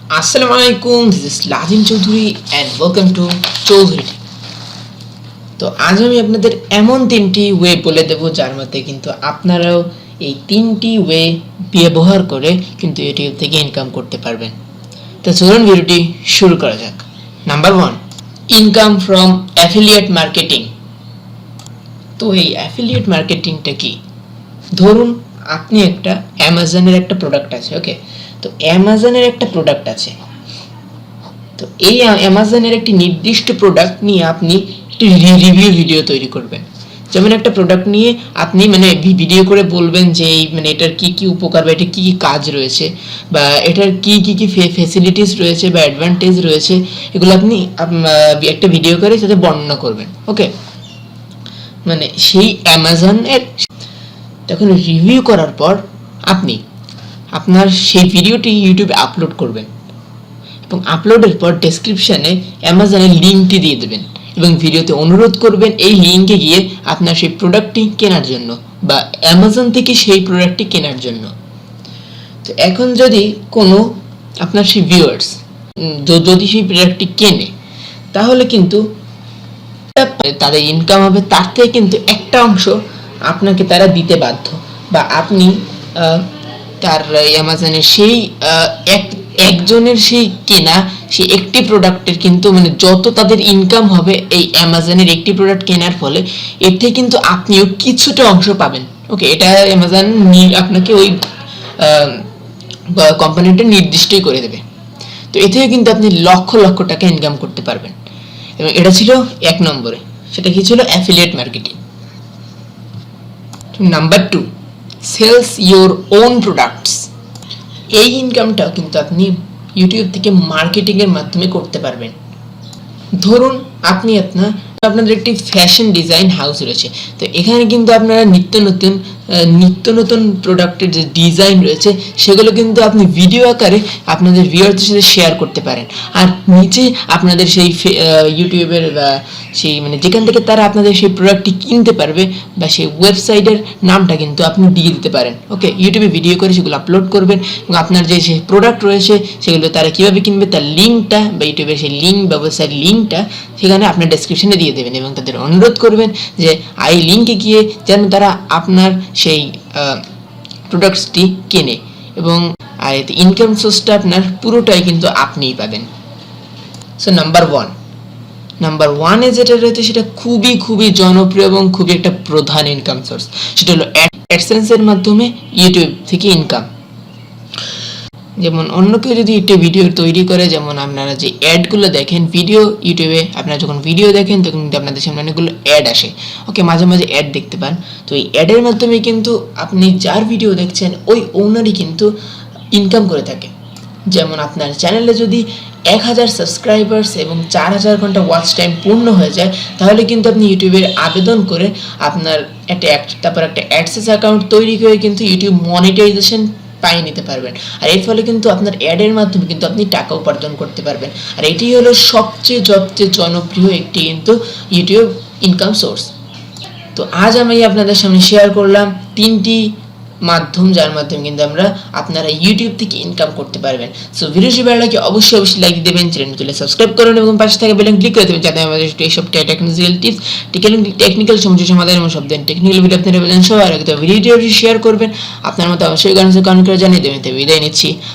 Assalamualaikum, this is Chowdhury and welcome to Chowdhury। তো আজ আমি আপনাদের এমন তিনটি ওয়ে বলে দেব যার মধ্যে কিন্তু আপনারাও এই তিনটি ওয়ে ব্যবহার করে কিন্তু ইউটিউব থেকে ইনকাম করতে পারবেন। তো চলুন ভিডিওটি শুরু করা যাক। Number 1, income from affiliate marketing. তো এই অ্যাফিলিয়েট মার্কেটিংটা কি? ধরুন আপনি একটা অ্যামাজনের একটা প্রোডাক্ট আছে, ওকে, তো অ্যামাজনের একটা প্রোডাক্ট আছে, তো এই অ্যামাজনের একটি নির্দিষ্ট প্রোডাক্ট নিয়ে আপনি একটি রিভিউ ভিডিও তৈরি করবেন। যেমন একটা প্রোডাক্ট নিয়ে আপনি ভিডিও করে বলবেন যে এই এটার কি কি উপকার বা এটা কি কি কাজ রয়েছে বা এটার কি কি ফ্যাসিলিটিস রয়েছে বা অ্যাডভান্টেজ রয়েছে, এগুলো আপনি একটা ভিডিও করে সাথে বর্ণনা করবেন। ওকে, সেই অ্যামাজনের তখন রিভিউ করার পর আপনি আপনার সেই ভিডিওটি ইউটিউবে আপলোড করবেন এবং আপলোডের পর ডেসক্রিপশনে অ্যামাজনের লিঙ্কটি দিয়ে দেবেন এবং ভিডিওতে অনুরোধ করবেন এই লিঙ্কে গিয়ে আপনার সেই প্রোডাক্টটি কেনার জন্য বা অ্যামাজন থেকে সেই প্রোডাক্টটি কেনার জন্য। তো এখন যদি কোনো আপনার সেই ভিউয়ার্স যদি সেই প্রোডাক্টটি কেনে, তাহলে কিন্তু তাদের ইনকাম হবে, তার থেকে কিন্তু একটা অংশ আপনাকে তারা দিতে বাধ্য বা আপনি তার অ্যামাজনের সেই একজনের সেই কেনা সেই একটি প্রোডাক্টের কিন্তু যত তাদের ইনকাম হবে এই অ্যামাজনের একটি প্রোডাক্ট কেনার ফলে, এর থেকে কিন্তু আপনিও কিছুটা অংশ পাবেন। ওকে, এটা অ্যামাজন আপনাকে ওই কোম্পানিটা নির্দিষ্টই করে দেবে। তো এ থেকে কিন্তু আপনি লক্ষ লক্ষ টাকা ইনকাম করতে পারবেন এবং এটা ছিল 1 নম্বরে। সেটা কি ছিল? Affiliate marketing. Number 2, sales your own products. এই ইনকামটাও কিন্তু আপনি ইউটিউব থেকে মার্কেটিং এর মাধ্যমে করতে পারবেন। ধরুন আপনি আপনাদের একটি ফ্যাশন ডিজাইন হাউস রয়েছে, তো এখানে কিন্তু আপনারা নিত্য নতুন প্রোডাক্টের যে ডিজাইন রয়েছে সেগুলো কিন্তু আপনি ভিডিও আকারে আপনাদের ভিউয়ারদের সাথে শেয়ার করতে পারেন। আর নিচে আপনাদের সেই ইউটিউবের সেই যেখান থেকে তারা আপনাদের সেই প্রোডাক্টটি কিনতে পারবে বা সেই ওয়েবসাইটের নামটা কিন্তু আপনি দিয়ে দিতে পারেন। ওকে, ইউটিউবে ভিডিও করে সেগুলো আপলোড করবেন এবং আপনার যে সেই প্রোডাক্ট রয়েছে সেগুলো তারা কীভাবে কিনবে তার লিঙ্কটা বা ইউটিউবের সেই লিঙ্ক বা ওয়েবসাইট লিঙ্কটা সেখানে আপনার ডেসক্রিপশনে দিয়ে দেবেন এবং তাদের অনুরোধ করবেন যে এই লিঙ্কে গিয়ে যেন তারা আপনার সেই প্রোডাক্টসটি কেনে এবং আর এতে ইনকাম সোর্সটা আপনার পুরোটাই কিন্তু আপনিই পাবেন। সো নাম্বার 1 যেটা রয়েছে সেটা খুবই জনপ্রিয় এবং খুবই একটা প্রধান ইনকাম সোর্স, সেটা হলো অ্যাডসেন্সের মাধ্যমে ইউটিউব থেকে ইনকাম। যেমন অন্য কেউ যদি একটা ভিডিও তৈরি করে, যেমন আপনারা যে অ্যাডগুলো দেখেন ভিডিও ইউটিউবে, আপনারা যখন ভিডিও দেখেন তখন কিন্তু আপনাদের সামনে অনেকগুলো অ্যাড আসে। ওকে, মাঝে মাঝে অ্যাড দেখতে পান। তো এই অ্যাডের মাধ্যমে কিন্তু আপনি যার ভিডিও দেখছেন ওই ওনারই কিন্তু ইনকাম করে থাকে। যেমন আপনার চ্যানেলে যদি 1000 সাবস্ক্রাইবার্স এবং 4000 ঘন্টা ওয়াচ টাইম পূর্ণ হয়ে যায়, তাহলে কিন্তু আপনি ইউটিউবের আবেদন করে আপনার তারপর একটা অ্যাডসেন্স অ্যাকাউন্ট তৈরি করে কিন্তু ইউটিউব মনিটাইজেশন পাই নিতে পারবেন। আর এর ফলে কিন্তু আপনার অ্যাডের মাধ্যমে কিন্তু আপনি টাকা উপার্জন করতে পারবেন। আর এটি হলো সবচেয়ে জনপ্রিয় একটি কিন্তু ইউটিউব ইনকাম সোর্স। তো আজ আমি আপনাদের সামনে শেয়ার করলাম 3টি মাধ্যম যার মাধ্যমে কিন্তু আপনারা ইউটিউব থেকে ইনকাম করতে পারবেন। সো ভিডিওটি ভালো লাগলে অবশ্যই লাইক দেবেন, চ্যানেলটি সাবস্ক্রাইব করুন এবং পাশে থাকা বেল আইকন ক্লিক করে দেবেন যাতে আমাদের এইসব টেকনিক্যাল টিপস, টেকনিক্যাল সমস্যা সমাধান এবং সব টেকনিক্যাল ভিডিও আপনারা পেতে সবার আগে ভিডিওটি শেয়ার করবেন। আপনার মতো অবশ্যই কমেন্ট করে জানিয়ে দেবেন। বিদায় নিচ্ছি।